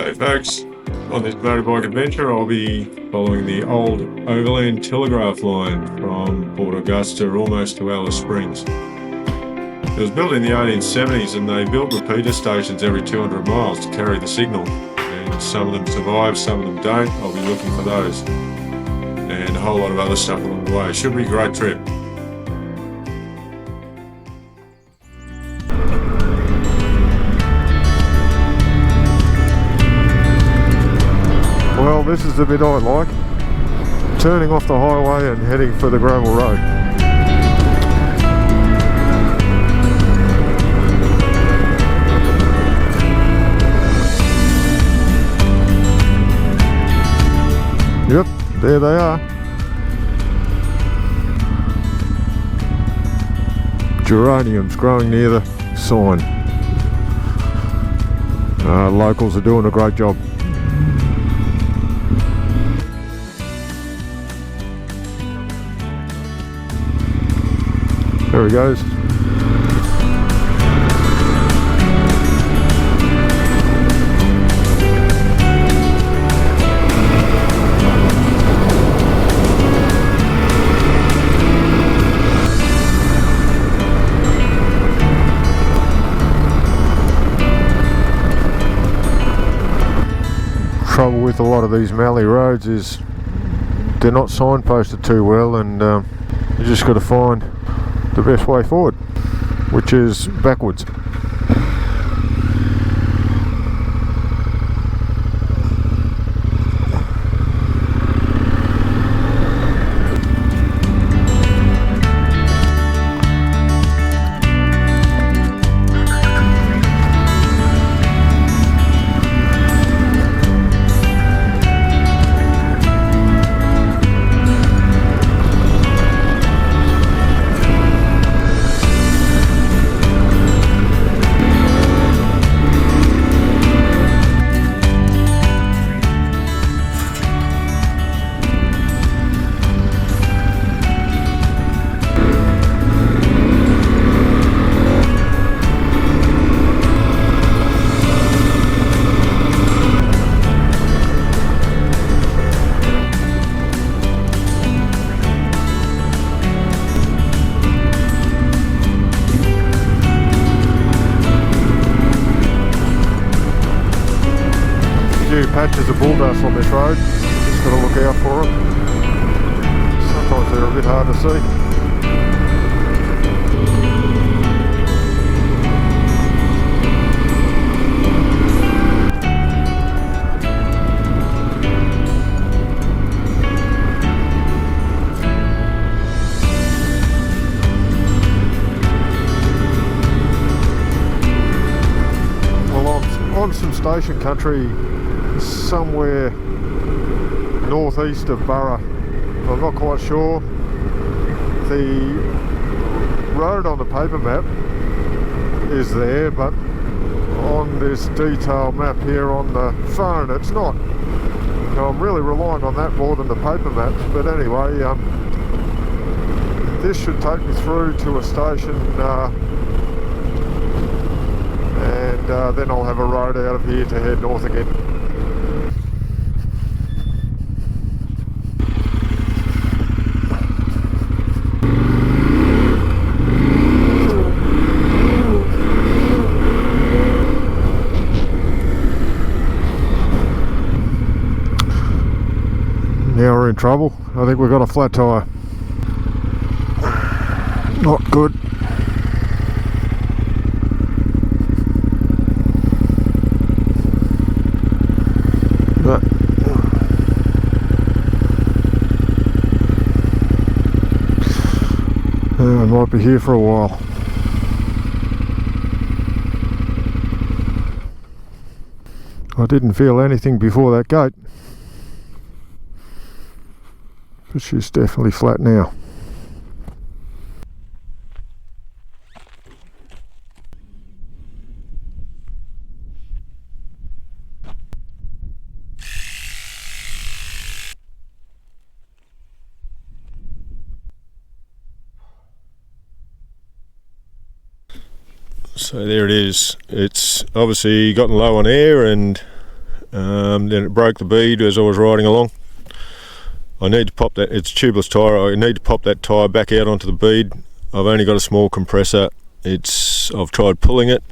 G'day folks, on this motorbike adventure I'll be following the old Overland Telegraph Line from Port Augusta almost to Alice Springs. It was built in the 1870s and they built repeater stations every 200 miles to carry the signal, and some of them survive, some of them don't. I'll be looking for those and a whole lot of other stuff along the way. It should be a great trip. Well, this is the bit I like, turning off the highway and heading for the gravel road. Yep, there they are. Geraniums growing near the sign. Locals are doing a great job. There he goes. Trouble with a lot of these mallee roads is they're not signposted too well, and you just got to find the best way forward, which is backwards. Patches of bull dust on this road, just got to look out for them. Sometimes they're a bit hard to see. Well, I'm on some station country somewhere northeast of Burra. I'm not quite sure. The road on the paper map is there, but on this detail map here on the phone it's not. Now, I'm really relying on that more than the paper maps, but anyway, this should take me through to a station, and then I'll have a road out of here to head north again. Now we're in trouble. I think we've got a flat tyre. Not good. But I might be here for a while. I didn't feel anything before that gate. But she's definitely flat now. So there it is. It's obviously gotten low on air and then it broke the bead as I was riding along. I need to pop that, it's a tubeless tyre, I need to pop that tyre back out onto the bead. I've only got a small compressor. I've tried pulling it,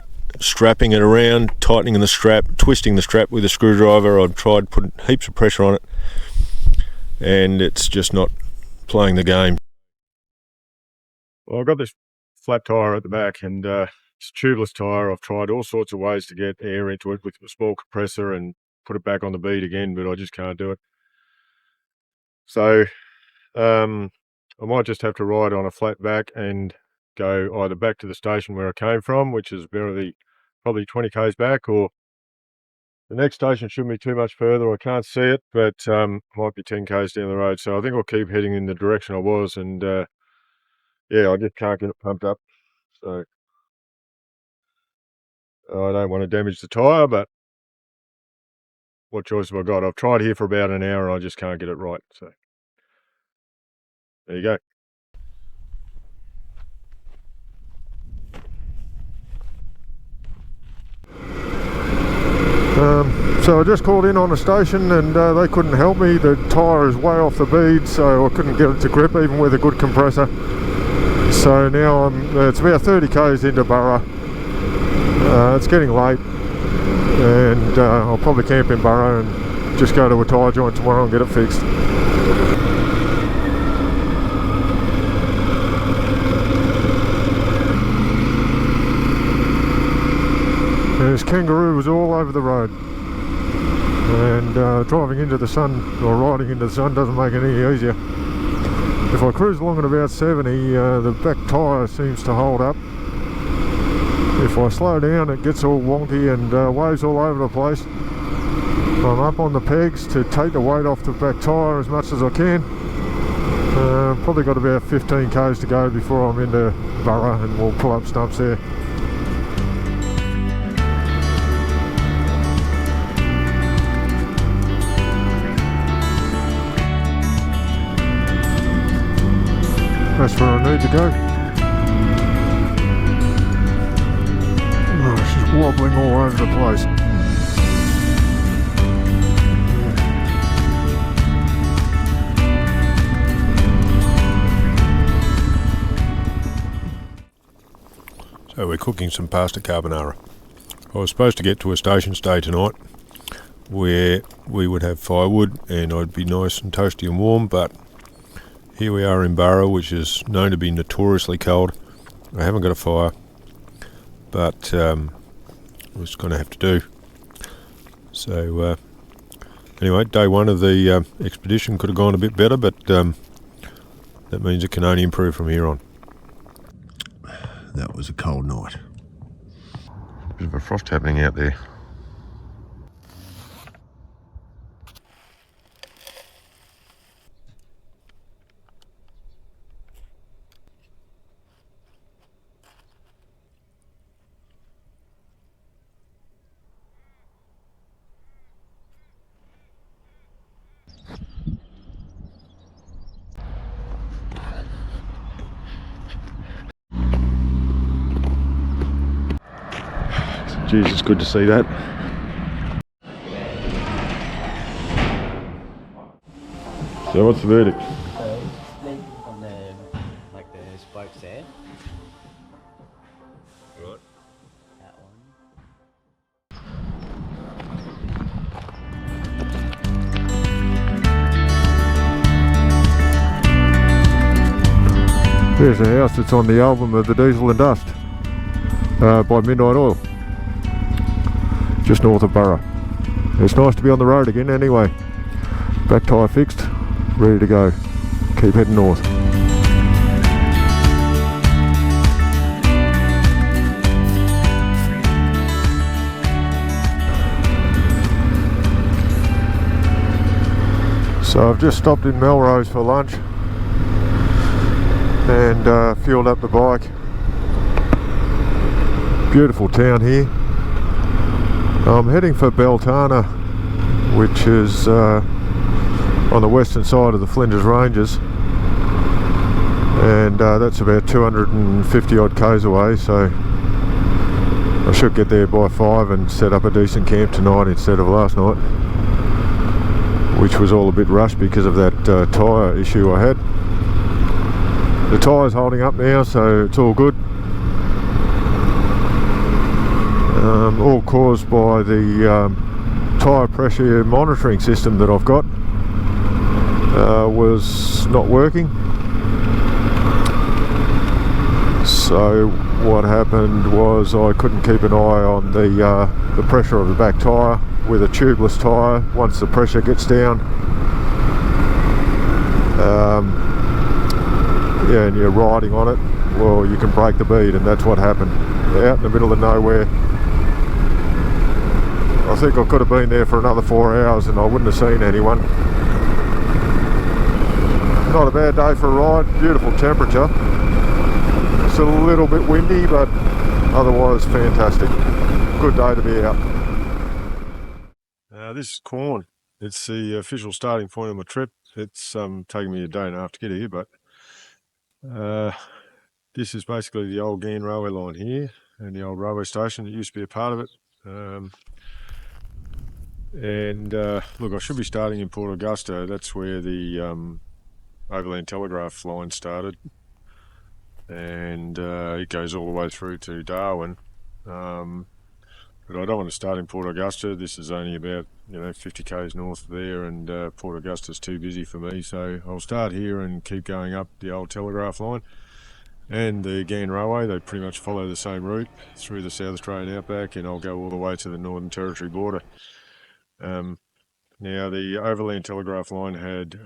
strapping it around, tightening the strap, twisting the strap with a screwdriver. I've tried putting heaps of pressure on it, and it's just not playing the game. Well, I've got this flat tyre at the back, and it's a tubeless tyre. I've tried all sorts of ways to get air into it with a small compressor and put it back on the bead again, but I just can't do it. So I might just have to ride on a flat back and go either back to the station where I came from, which is probably 20 k's back, or the next station shouldn't be too much further. I can't see it, but might be 10 k's down the road. So I think I'll keep heading in the direction I was, and yeah, I just can't get it pumped up. So I don't want to damage the tyre, but what choice have I got? I've tried here for about an hour and I just can't get it right. So there you go. So I just called in on a station and they couldn't help me. The tyre is way off the bead, so I couldn't get it to grip even with a good compressor. So now it's about 30 k's into Burra. It's getting late, and I'll probably camp in Burra and just go to a tyre joint tomorrow and get it fixed. There's kangaroos all over the road, and driving into the sun or riding into the sun doesn't make it any easier. If I cruise along at about 70, the back tyre seems to hold up. If I slow down, it gets all wonky and waves all over the place. I'm up on the pegs to take the weight off the back tyre as much as I can. Probably got about 15 k's to go before I'm into Burra, and we'll pull up stumps there. That's where I need to go. Oh, she's wobbling all over the place. So we're cooking some pasta carbonara. I was supposed to get to a station stay tonight where we would have firewood and I'd be nice and toasty and warm, but here we are in Burra, which is known to be notoriously cold. I haven't got a fire, but it's going to have to do. So anyway, day one of the expedition could have gone a bit better, but that means it can only improve from here on. That was a cold night. Bit of a frost happening out there. Geez, it's good to see that. So what's the verdict? On the, like the spokes there. Right. That one. There's a house that's on the album of the Diesel and Dust by Midnight Oil, just north of Burra. It's nice to be on the road again anyway. Back tyre fixed, ready to go. Keep heading north. So I've just stopped in Melrose for lunch and fueled up the bike. Beautiful town here. I'm heading for Beltana, which is on the western side of the Flinders Ranges, and that's about 250 odd k's away, so I should get there by 5 and set up a decent camp tonight instead of last night, which was all a bit rushed because of that tyre issue I had. The tyre's holding up now, so it's all good. All caused by the tyre pressure monitoring system that I've got was not working. So what happened was I couldn't keep an eye on the pressure of the back tyre with a tubeless tyre. Once the pressure gets down, yeah, and you're riding on it, well, you can break the bead, and that's what happened. Out in the middle of nowhere. I think I could have been there for another 4 hours and I wouldn't have seen anyone. Not a bad day for a ride, beautiful temperature. It's a little bit windy, but otherwise fantastic. Good day to be out. This is Quorn. It's the official starting point of my trip. It's taken me a day and a half to get here, but this is basically the old Ghan Railway line here and the old railway station that used to be a part of it. Look, I should be starting in Port Augusta. That's where the Overland Telegraph Line started, and it goes all the way through to Darwin. But I don't want to start in Port Augusta. This is only about 50 k's north of there, and Port Augusta's too busy for me. So I'll start here and keep going up the old Telegraph Line and the Ghan Railway. They pretty much follow the same route through the South Australian outback, and I'll go all the way to the Northern Territory border. Now the Overland Telegraph Line had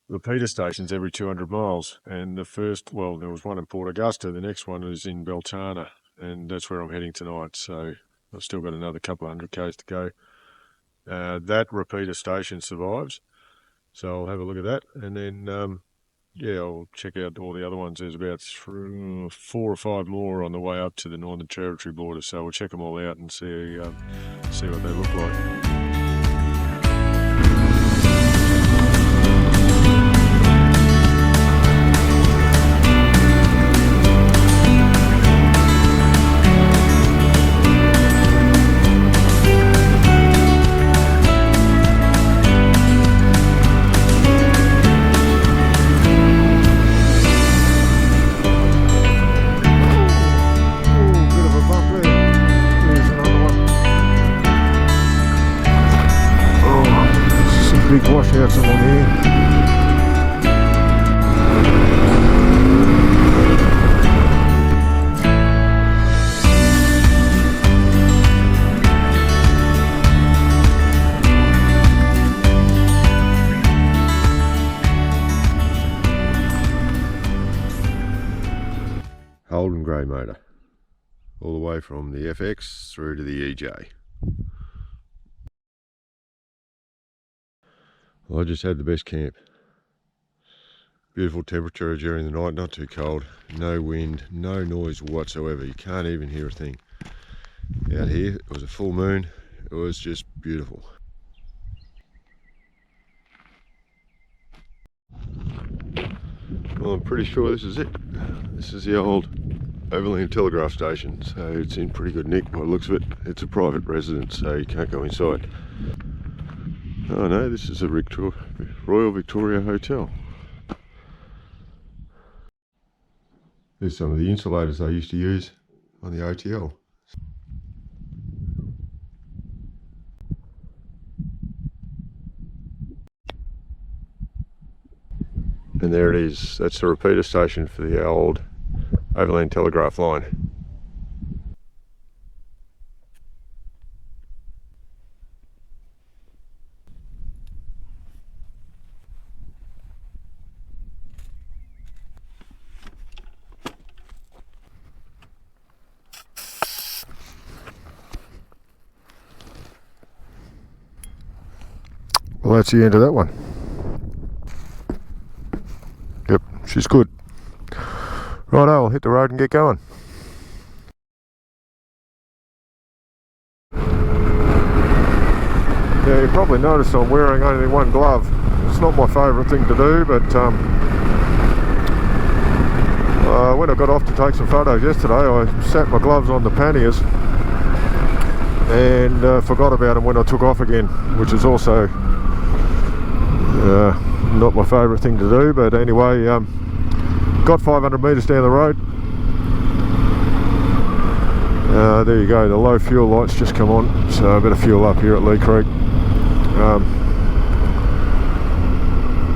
repeater stations every 200 miles, and the first, well, there was one in Port Augusta, the next one is in Beltana, and that's where I'm heading tonight. So I've still got another couple of 100 k's to go. That repeater station survives, so I'll have a look at that, and then yeah, I'll check out all the other ones. There's about 4 or 5 more on the way up to the Northern Territory border, so we'll check them all out and see what they look like. Big washouts along here. Holden grey motor, all the way from the FX through to the EJ. I just had the best camp. Beautiful temperature during the night, not too cold, no wind, no noise whatsoever. You can't even hear a thing. Out here, it was a full moon. It was just beautiful. Well, I'm pretty sure this is it. This is the old Overland Telegraph Station, so it's in pretty good nick by the looks of it. It's a private residence, so you can't go inside. Oh no, this is a Royal Victoria Hotel. There's some of the insulators I used to use on the OTL. And there it is. That's the repeater station for the old Overland Telegraph Line. Well, that's the end of that one. Yep, she's good. Righto, I'll hit the road and get going. Yeah, you probably noticed I'm wearing only one glove. It's not my favourite thing to do, but When I got off to take some photos yesterday, I sat my gloves on the panniers and forgot about them when I took off again, which is also not my favourite thing to do. But anyway, got 500 metres down the road. There you go, the low fuel lights just come on, so I better fuel up here at Lee Creek.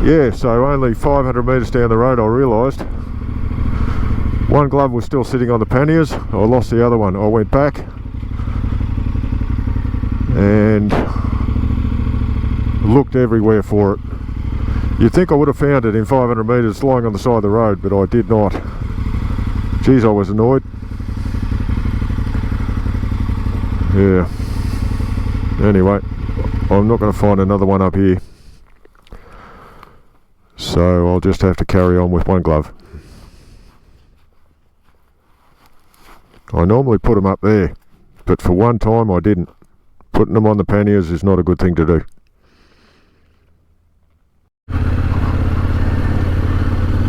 Yeah, so only 500 metres down the road I realised one glove was still sitting on the panniers. I lost the other one. I went back and looked everywhere for it. You'd think I would have found it in 500 metres lying on the side of the road, but I did not. Geez, I was annoyed. Yeah. Anyway, I'm not going to find another one up here, so I'll just have to carry on with one glove. I normally put them up there, but for one time I didn't. Putting them on the panniers is not a good thing to do.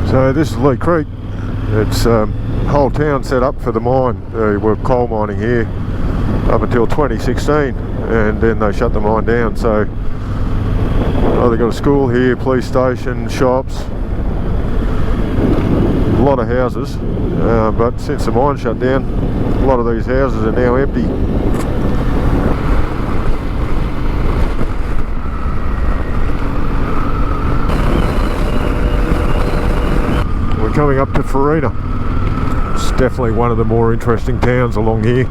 So this is Lee Creek. It's whole town set up for the mine. They were coal mining here up until 2016, and then they shut the mine down. So they've got a school here, police station, shops, a lot of houses, but since the mine shut down, a lot of these houses are now empty. We're coming up to Farina. It's definitely one of the more interesting towns along here.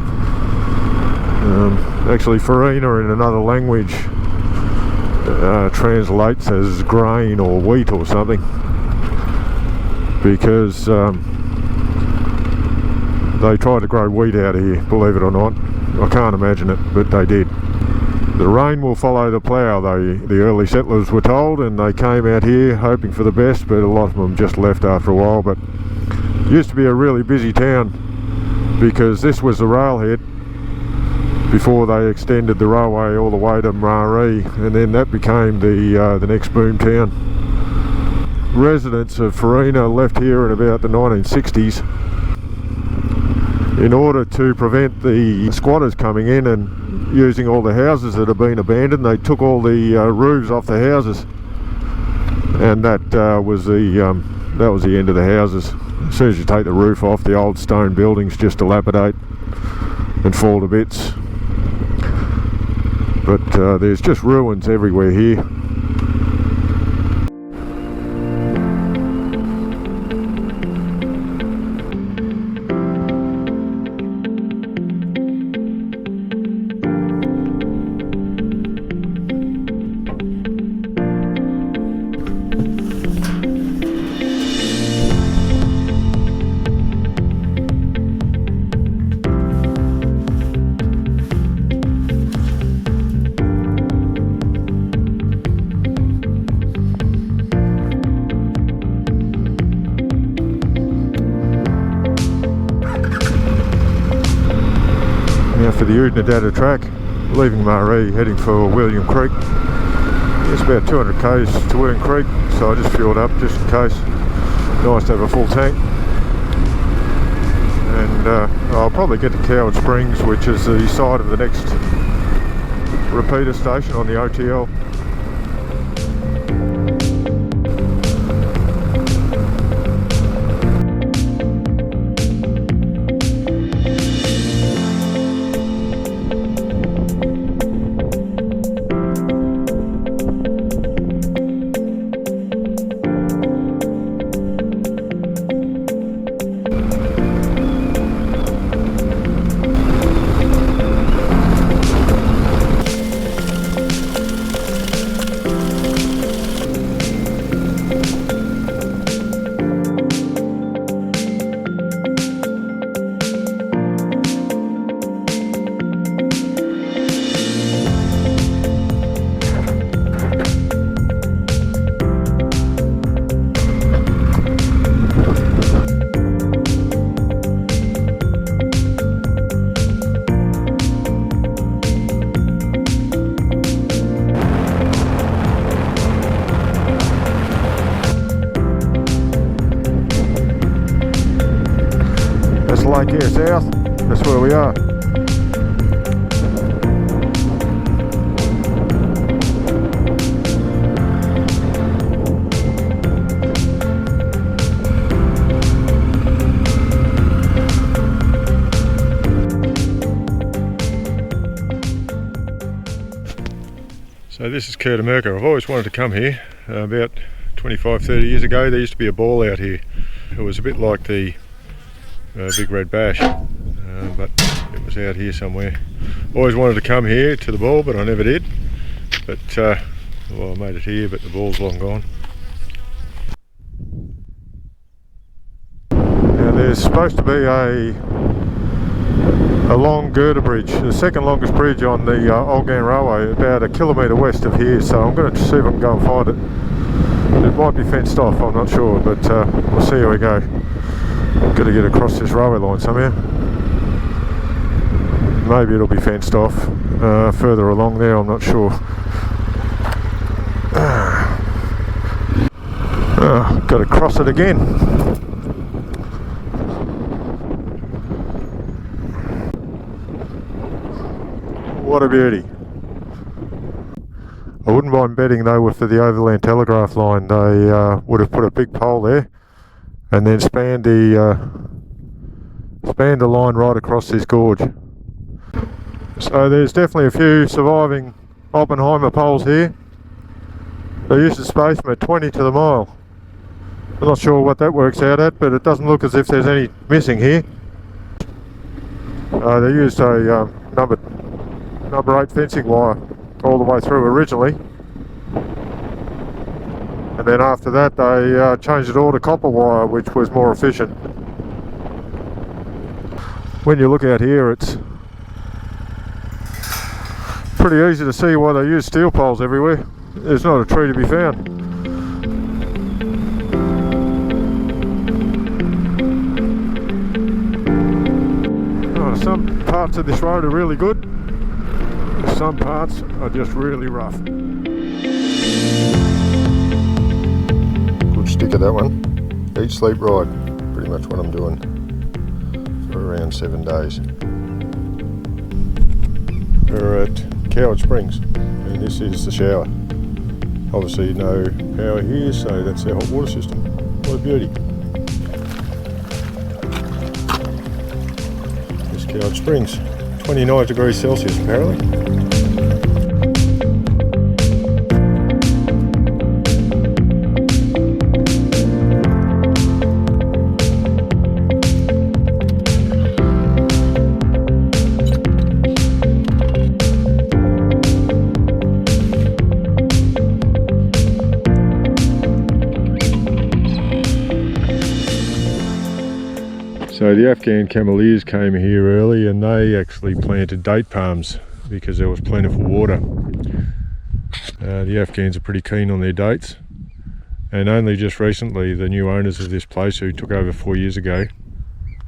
Actually, Farina in another language translates as grain or wheat or something, because they tried to grow wheat out of here, believe it or not. I can't imagine it, but they did. The rain will follow the plough, the early settlers were told, and they came out here hoping for the best, but a lot of them just left after a while. But it used to be a really busy town, because this was the railhead before they extended the railway all the way to Maree, and then that became the next boom town. Residents of Farina left here in about the 1960s in order to prevent the squatters coming in and using all the houses that have been abandoned. They took all the roofs off the houses, and that was the end of the houses. As soon as you take the roof off, the old stone buildings just dilapidate and fall to bits. But there's just ruins everywhere here. For the Udnadada track, leaving Maree, heading for William Creek. It's about 200 k's to William Creek, so I just fueled up just in case. Nice to have a full tank. And I'll probably get to Coward Springs, which is the site of the next repeater station on the OTL. Lake Eyre South. That's where we are. So this is Kurtamerka. I've always wanted to come here. About 25-30 years ago there used to be a ball out here. It was a bit like the Big Red Bash, but it was out here somewhere. Always wanted to come here to the ball, but I never did. But well, I made it here, but the ball's long gone. Now there's supposed to be a long girder bridge, the second longest bridge on the old Ghan Railway, about a kilometre west of here, so I'm going to see if I can go and find it. It might be fenced off, I'm not sure, but we'll see how we go. Got to get across this railway line somehow. Maybe it'll be fenced off further along there, I'm not sure. Got to cross it again. What a beauty. I wouldn't mind betting they were for the Overland Telegraph Line. They would have put a big pole there and then spanned the line right across this gorge. So there's definitely a few surviving Oppenheimer poles here. They used to space them at 20 to the mile. I'm not sure what that works out at, but it doesn't look as if there's any missing here. They used a number 8 fencing wire all the way through originally, and then after that they changed it all to copper wire, which was more efficient. When you look out here, it's pretty easy to see why they use steel poles everywhere. There's not a tree to be found. Some parts of this road are really good. Some parts are just really rough. Good sticker, that one. Eat, sleep, ride. Pretty much what I'm doing for around 7 days. We're at Coward Springs, and this is the shower. Obviously no power here, so that's our hot water system. What a beauty. This is Coward Springs. 29 degrees Celsius apparently. So the Afghan Cameleers came here early and they actually planted date palms because there was plentiful water. The Afghans are pretty keen on their dates, and only just recently the new owners of this place, who took over 4 years ago,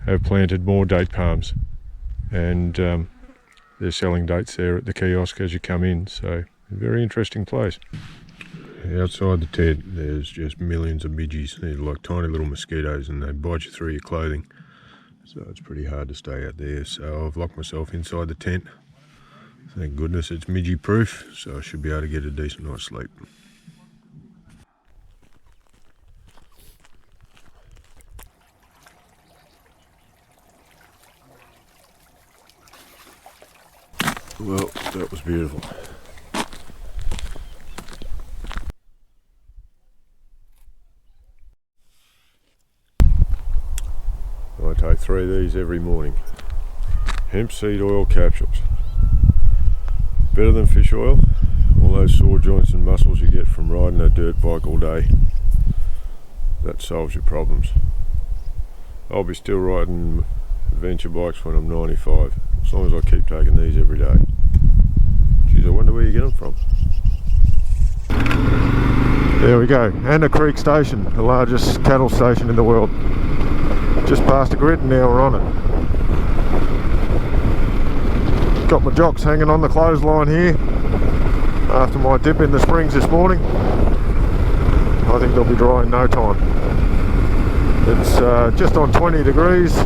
have planted more date palms, and they're selling dates there at the kiosk as you come in, so a very interesting place. Outside the tent there's just millions of midges. They're like tiny little mosquitoes and they bite you through your clothing. So it's pretty hard to stay out there, so I've locked myself inside the tent. Thank goodness it's midgie proof, so I should be able to get a decent night's sleep. Well, that was beautiful. I take 3 of these every morning. Hemp seed oil capsules. Better than fish oil. All those sore joints and muscles you get from riding a dirt bike all day. That solves your problems. I'll be still riding adventure bikes when I'm 95, as long as I keep taking these every day. Geez, I wonder where you get them from. There we go, Anna Creek Station, the largest cattle station in the world. Just past the grid and now we're on it. Got my jocks hanging on the clothesline here after my dip in the springs this morning. I think they'll be dry in no time. It's just on 20 degrees,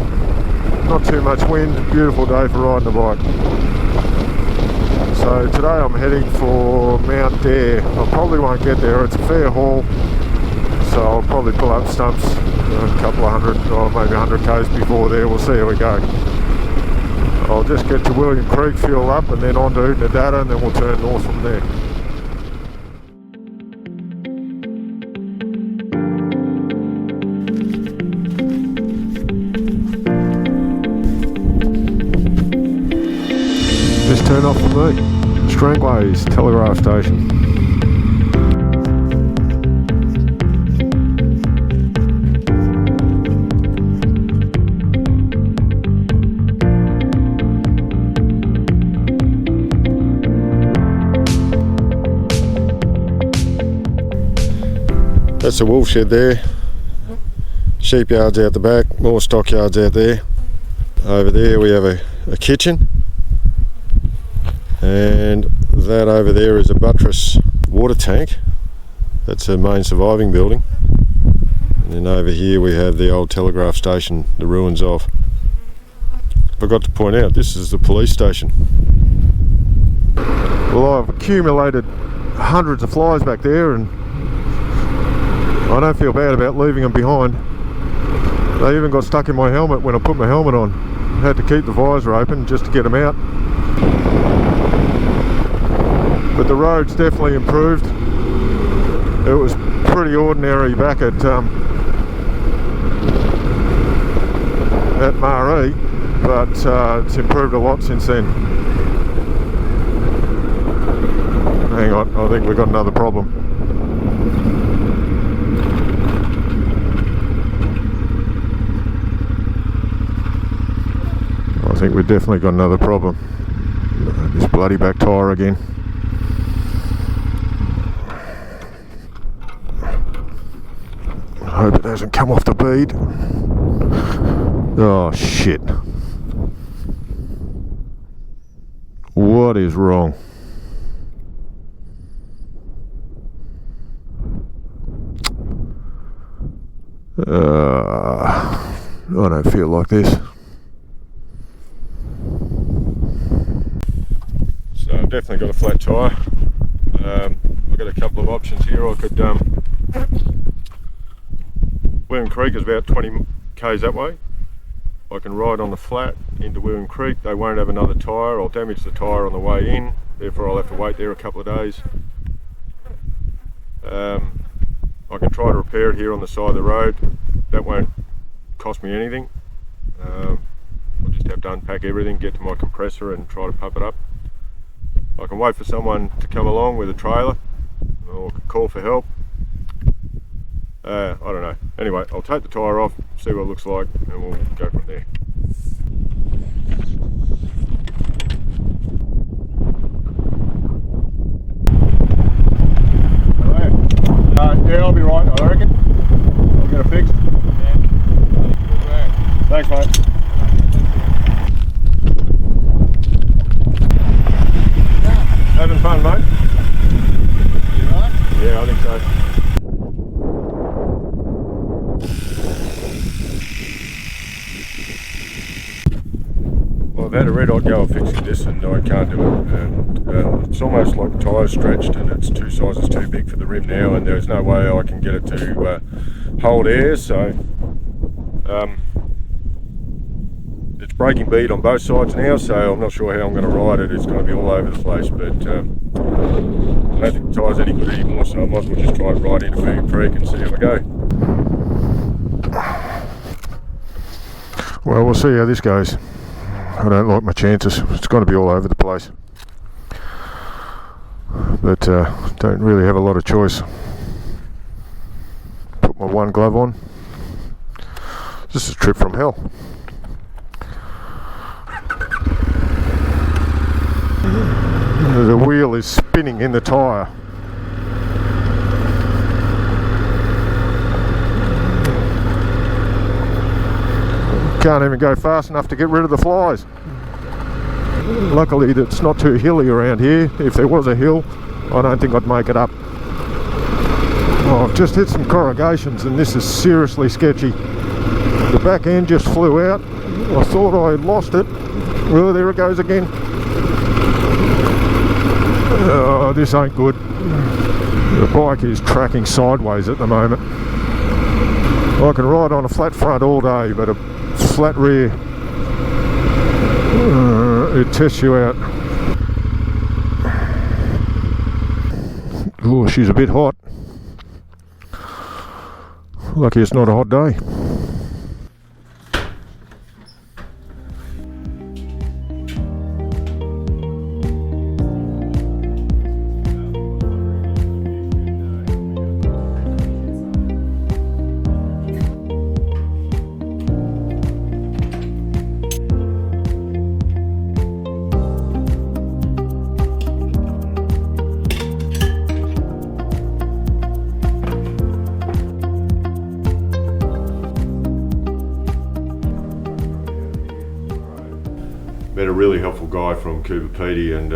not too much wind, beautiful day for riding a bike. So today I'm heading for Mount Dare. I probably won't get there, it's a fair haul, so I'll probably pull up stumps a couple of hundred or maybe 100 k's before there. We'll see how we go. I'll just get to William Creek, fuel up, and then on to Oodnadatta, and then we'll turn north from there. Just turn off for me. Strangways Telegraph Station. That's the wool shed there. Sheep yards out the back, more stockyards out there. Over there we have a kitchen. And that over there is a buttress water tank. That's a main surviving building. And then over here we have the old telegraph station, the ruins of. Forgot to point out, this is the police station. Well, I've accumulated hundreds of flies back there, and I don't feel bad about leaving them behind. They even got stuck in my helmet when I put my helmet on. I had to keep the visor open just to get them out. But the road's definitely improved. It was pretty ordinary back at Maree, but it's improved a lot since then. Hang on, I think we've got another problem. I think we've definitely got another problem. This bloody back tyre again. I hope it hasn't come off the bead. Oh shit. What is wrong? I don't feel like this. So I've definitely got a flat tyre. I've got a couple of options here. I could William Creek is about 20 k's that way. I can ride on the flat into William Creek. They won't have another tyre. I'll damage the tyre on the way in, therefore I'll have to wait there a couple of days. I can try to repair it here on the side of the road. That won't cost me anything. I'll just have to unpack everything, get to my compressor and try to pump it up. I can wait for someone to come along with a trailer, or call for help. I don't know. Anyway, I'll take the tyre off, see what it looks like, and we'll go from there. Yeah, I'll be right, I reckon. I'll get it fixed. Yeah. Thanks, mate. Having fun, mate? You right? Yeah, I think so. Well, I've had a red hot go of fixing this and I can't do it. And it's almost like the tyre's stretched and it's two sizes too big for the rim now, and there's no way I can get it to hold air, so it's breaking bead on both sides now, so I'm not sure how I'm going to ride it. It's going to be all over the place, but I don't think the tyre's any good anymore, so I might as well just try it right into William Creek and see how we go. Well, we'll see how this goes. I don't like my chances. It's going to be all over the place, but don't really have a lot of choice. Put my one glove on. This is a trip from hell. The wheel is spinning in the tyre. Can't even go fast enough to get rid of the flies. Luckily it's not too hilly around here. If there was a hill, I don't think I'd make it up. Oh, I've just hit some corrugations and this is seriously sketchy. The back end just flew out. I thought I had lost it. Well, there it goes again. Oh, this ain't good. The bike is tracking sideways at the moment. I can ride on a flat front all day, but a flat rear, it tests you out. Oh, she's a bit hot. Lucky it's not a hot day. Met a really helpful guy from Coober Pedy, and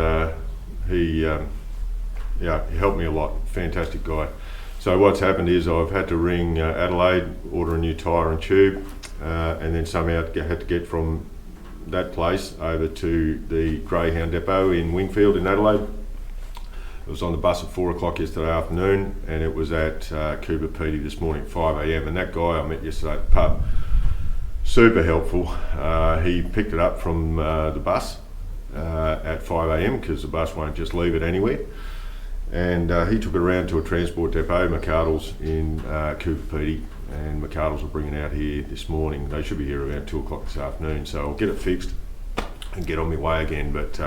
he helped me a lot. Fantastic guy. So what's happened is I've had to ring Adelaide, order a new tyre and tube, and then somehow had to get from that place over to the Greyhound depot in Wingfield in Adelaide. It was on the bus at 4 o'clock yesterday afternoon, and it was at Coober Pedy this morning at 5 a.m. And that guy I met yesterday at the pub, super helpful. He picked it up from the bus at 5 a.m. because the bus won't just leave it anywhere. And he took it around to a transport depot, McArdle's in Coober Pedy, and McArdle's will bring it out here this morning. They should be here around 2 o'clock this afternoon, so I'll get it fixed and get on my way again. But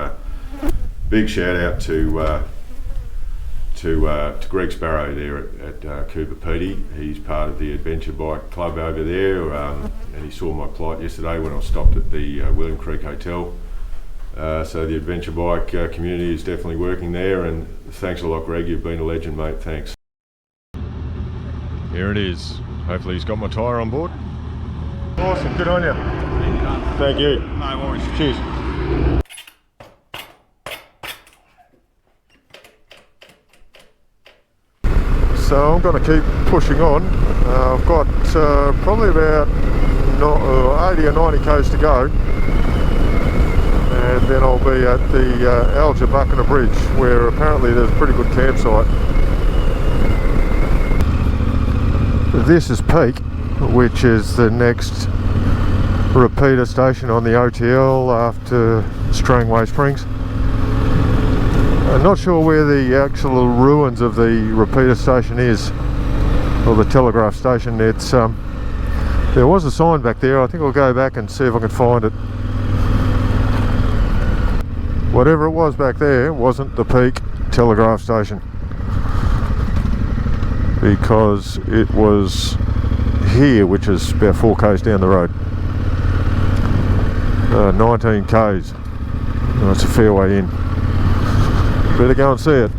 big shout out to Greg Sparrow there at Coober Pedy. He's part of the Adventure Bike Club over there, and he saw my plight yesterday when I stopped at the William Creek Hotel. So the Adventure Bike community is definitely working there, and thanks a lot, Greg. You've been a legend, mate. Thanks. Here it is. Hopefully he's got my tyre on board. Awesome. Good on you. Thank you. No worries. Cheers. So I'm going to keep pushing on. I've got probably about 80 or 90 k's to go, and then I'll be at the Alger Bridge, where apparently there's a pretty good campsite. This is Peak, which is the next repeater station on the OTL after Strangway Springs. I'm not sure where the actual ruins of the repeater station is, or the telegraph station. It's there was a sign back there. I think I'll go back and see if I can find it. Whatever it was back there wasn't the Peak telegraph station, because it was here, which is about 4 k's down the road. 19 k's. That's a fair way in. Better go and see it.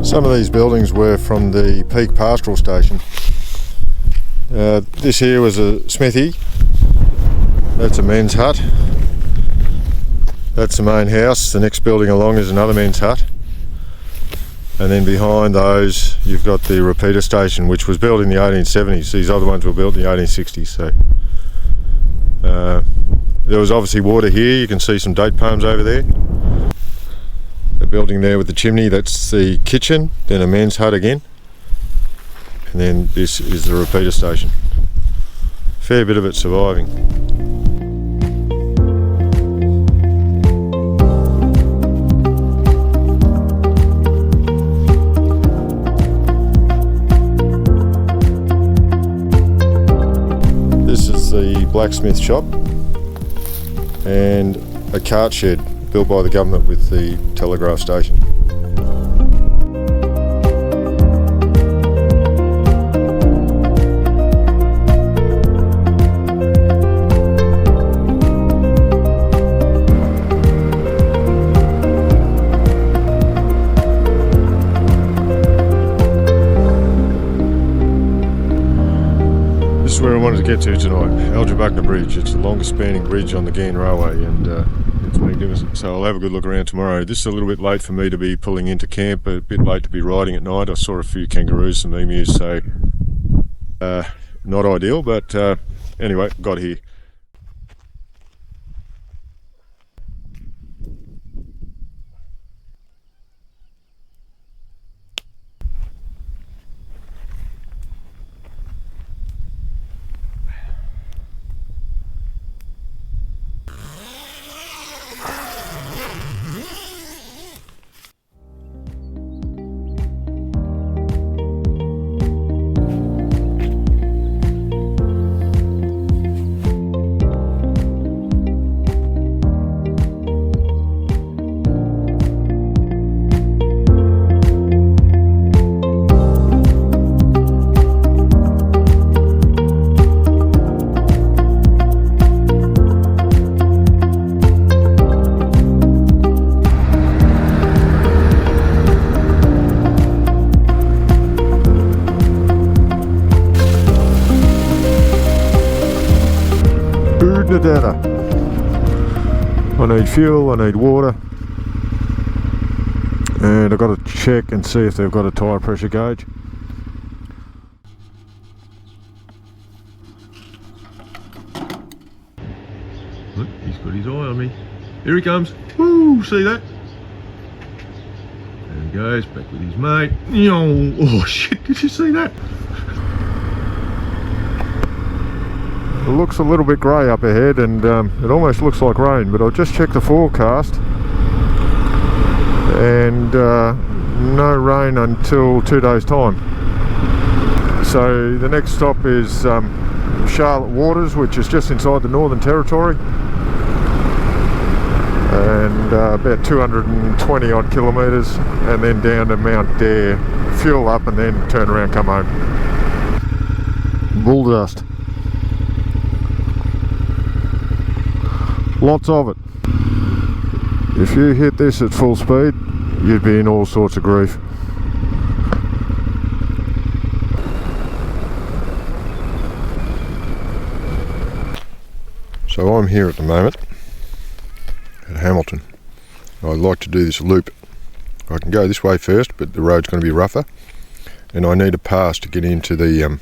Some of these buildings were from the Peak Pastoral Station. This here was a smithy. That's a men's hut. That's the main house. The next building along is another men's hut. And then behind those you've got the repeater station, which was built in the 1870s. These other ones were built in the 1860s. So there was obviously water here. You can see some date palms over there. The building there with the chimney, that's the kitchen, then a men's hut again, and then this is the repeater station. Fair bit of it surviving. This is the blacksmith shop and a cart shed built by the government with the telegraph station. get to tonight, Algebacna Bridge. It's the longest spanning bridge on the Ghan Railway, and it's magnificent. So I'll have a good look around tomorrow. This is a little bit late for me to be pulling into camp, a bit late to be riding at night. I saw a few kangaroos, some emus, so not ideal, but anyway, got here. I need fuel, I need water, and I've got to check and see if they've got a tyre pressure gauge. Look, he's got his eye on me. Here he comes. Woo, see that? There he goes, back with his mate. Oh shit, did you see that? It looks a little bit grey up ahead, and it almost looks like rain, but I'll just check the forecast, and no rain until 2 days time. So the next stop is Charlotte Waters, which is just inside the Northern Territory, and about 220 odd kilometres, and then down to Mount Dare, fuel up, and then turn around, come home. Bull dust. Lots of it. If you hit this at full speed, you'd be in all sorts of grief. So I'm here at the moment at Hamilton. I'd like to do this loop. I can go this way first, but the road's going to be rougher, and I need a pass to get into the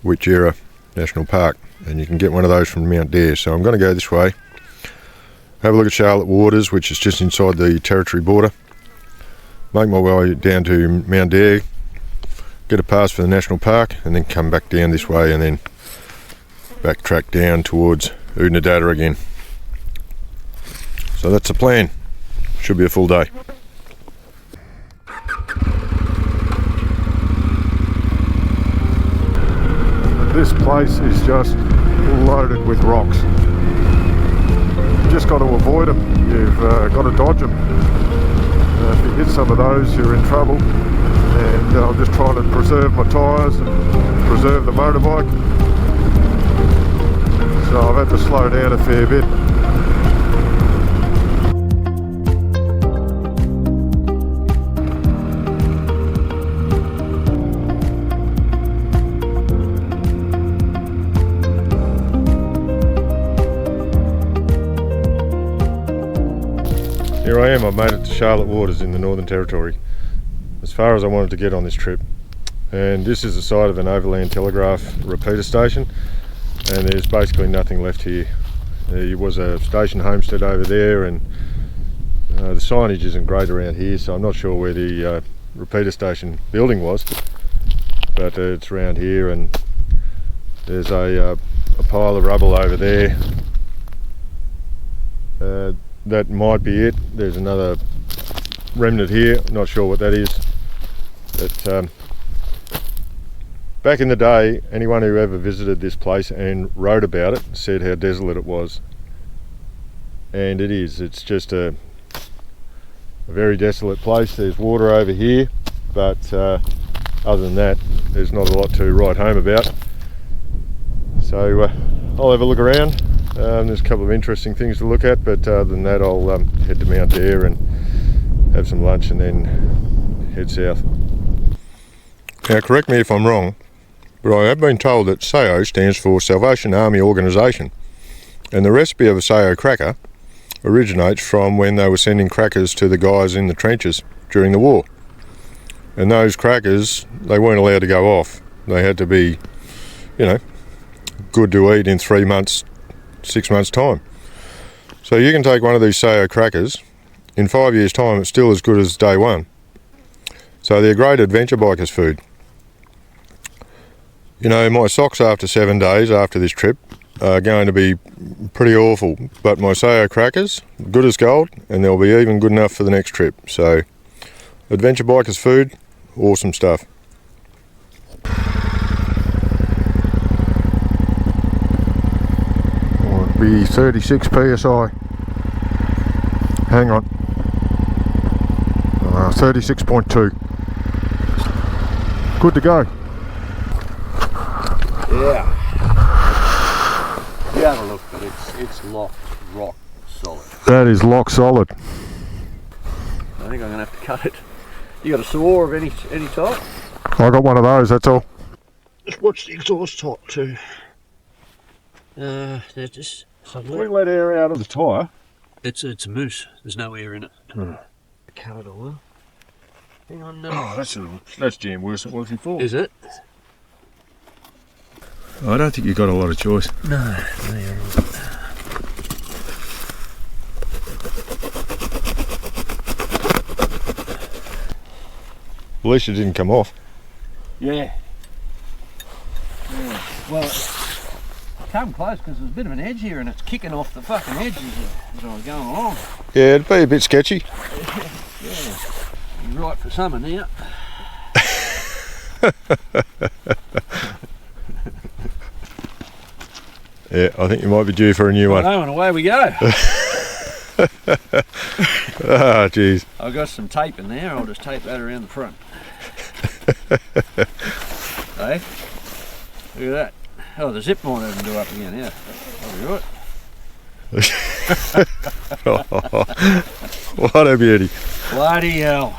Witjera National Park, and you can get one of those from Mount Dare. So I'm going to go this way, have a look at Charlotte Waters, which is just inside the territory border, make my way down to Mount Dare, get a pass for the national park, and then come back down this way, and then backtrack down towards Oodnadatta again. So that's the plan. Should be a full day. This place is just loaded with rocks. You've just got to avoid them. You've got to dodge them. If you hit some of those, you're in trouble. And I'm just trying to preserve my tyres and preserve the motorbike. So I've had to slow down a fair bit. Here I am, I've made it to Charlotte Waters in the Northern Territory, as far as I wanted to get on this trip. And this is the site of an Overland Telegraph repeater station, and there's basically nothing left here. There was a station homestead over there, and the signage isn't great around here, so I'm not sure where the repeater station building was, but it's around here, and there's a pile of rubble over there. That might be it. There's another remnant here, not sure what that is. But back in the day, anyone who ever visited this place and wrote about it said how desolate it was. And it is. It's just a very desolate place. There's water over here, but other than that, there's not a lot to write home about. So I'll have a look around. There's a couple of interesting things to look at, but other than that, I'll head to Mount Dare and have some lunch and then head south. Now, correct me if I'm wrong, but I have been told that SAO stands for Salvation Army Organisation, and the recipe of a SAO cracker originates from when they were sending crackers to the guys in the trenches during the war. And those crackers, they weren't allowed to go off. They had to be, you know, good to eat in 3 months, 6 months' time. So you can take one of these SAO crackers, in 5 years' time it's still as good as day one. So they're great adventure bikers' food. You know, my socks after 7 days after this trip are going to be pretty awful, but my SAO crackers, good as gold, and they'll be even good enough for the next trip. So, adventure bikers' food, awesome stuff. Well, it'll be 36 psi. Hang on. 36.2. Good to go. Yeah. You have a look, but it's locked rock solid. That is lock solid. I think I'm gonna have to cut it. You got a saw of any type? I got one of those, that's all. Just watch the exhaust top too. They're just suddenly. let air out of the tyre. It's a moose. There's no air in it. Cut it all. Hang on. Oh, that's jam worse than it was before. Is it? I don't think you've got a lot of choice. No, you're right. At least it didn't come off. Yeah. Well, it came close because there's a bit of an edge here and it's kicking off the fucking edge as I was going along. Yeah, it'd be a bit sketchy. Yeah. You're right for summer now. Yeah, I think you might be due for a new one. I know, and away we go. Ah, jeez. I've got some tape in there, I'll just tape that around the front. Hey, look at that. Oh, the zip might even go up again, yeah. That'll be right. What a beauty. Bloody hell.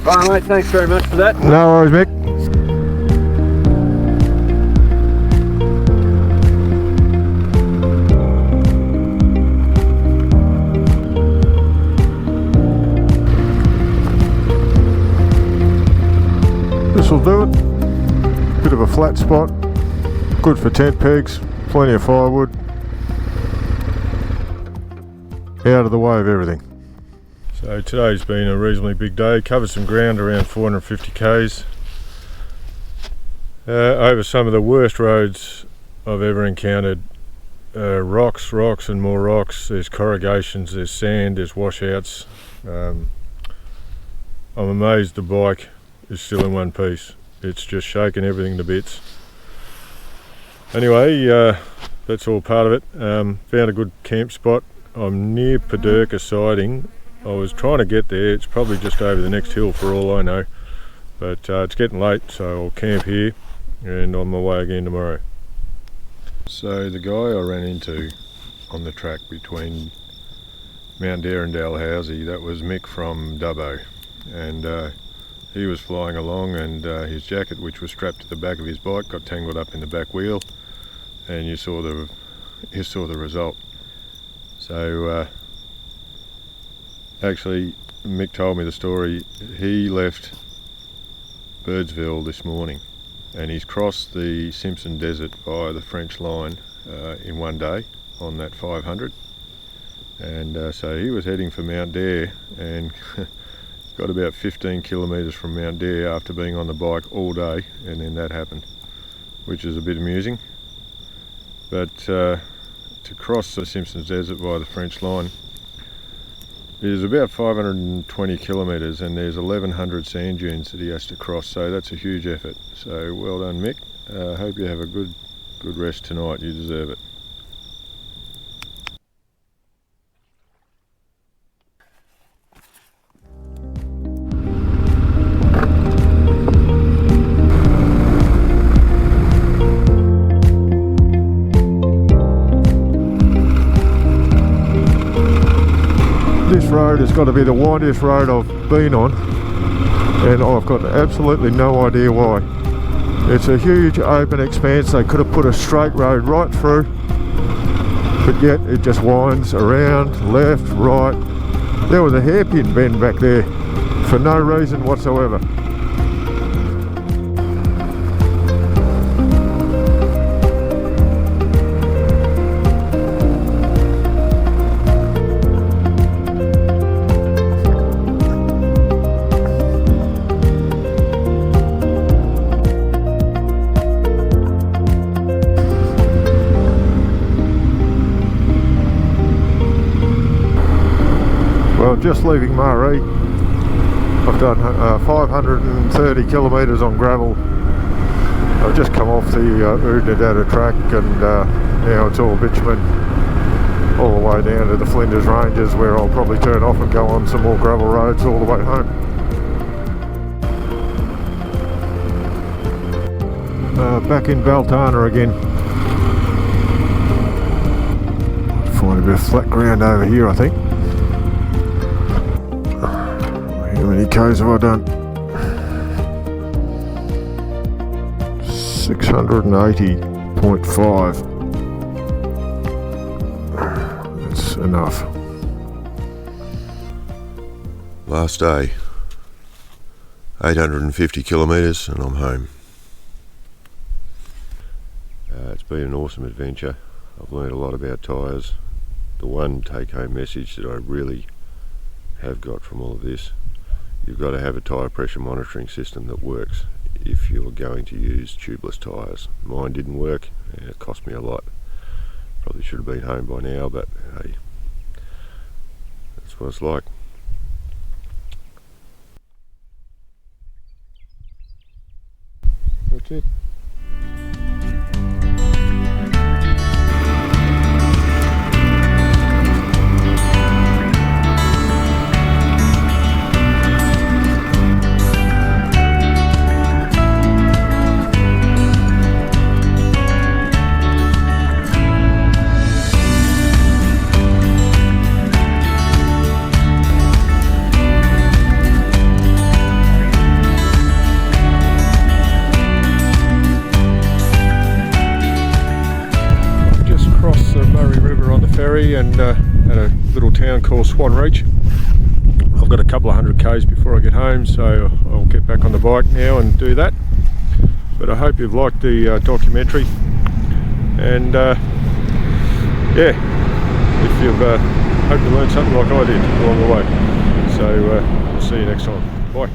Right, mate, thanks very much for that. No worries, Mick. This will do it. Bit of a flat spot. Good for tent pegs. Plenty of firewood. Out of the way of everything. So today's been a reasonably big day. Covered some ground around 450 k's. Over some of the worst roads I've ever encountered. Rocks and more rocks. There's corrugations, there's sand, there's washouts. I'm amazed the bike is still in one piece. It's just shaking everything to bits. Anyway, that's all part of it. Found a good camp spot. I'm near Padurka siding. I was trying to get there. It's probably just over the next hill for all I know. But it's getting late, so I'll camp here and on my way again tomorrow. So the guy I ran into on the track between Mount Dare and Dalhousie, that was Mick from Dubbo. And he was flying along and his jacket, which was strapped to the back of his bike, got tangled up in the back wheel, and you saw the result. So actually Mick told me the story. He left Birdsville this morning and he's crossed the Simpson Desert via the French line in one day on that 500, and so he was heading for Mount Dare and got about 15 kilometres from Mount Dare after being on the bike all day, and then that happened, which is a bit amusing. But to cross the Simpsons Desert via the French line is about 520 kilometres, and there's 1100 sand dunes that he has to cross, so that's a huge effort. So well done, Mick. Hope you have a good rest tonight. You deserve it. This road has got to be the windiest road I've been on, and I've got absolutely no idea why. It's a huge open expanse. They could have put a straight road right through, but yet it just winds around, left, right. There was a hairpin bend back there for no reason whatsoever. Well, just leaving Maree, I've done 530 kilometres on gravel. I've just come off the Oodnadatta track, and now it's all bitumen all the way down to the Flinders Ranges, where I'll probably turn off and go on some more gravel roads all the way home. Back in Baltana again. Find a bit of flat ground over here, I think. How many Ks have I done? 680.5. That's enough. Last day, 850 kilometres and I'm home. It's been an awesome adventure. I've learned a lot about tyres. The one take-home message that I really have got from all of this: you've got to have a tyre pressure monitoring system that works if you're going to use tubeless tyres. Mine didn't work and it cost me a lot. Probably should have been home by now, but hey, that's what it's like. That's it. And at a little town called Swan Reach. I've got a couple of 100 Ks before I get home, so I'll get back on the bike now and do that. But I hope you've liked the documentary, and yeah, if you've hope you learned something like I did along the way. So see you next time. Bye.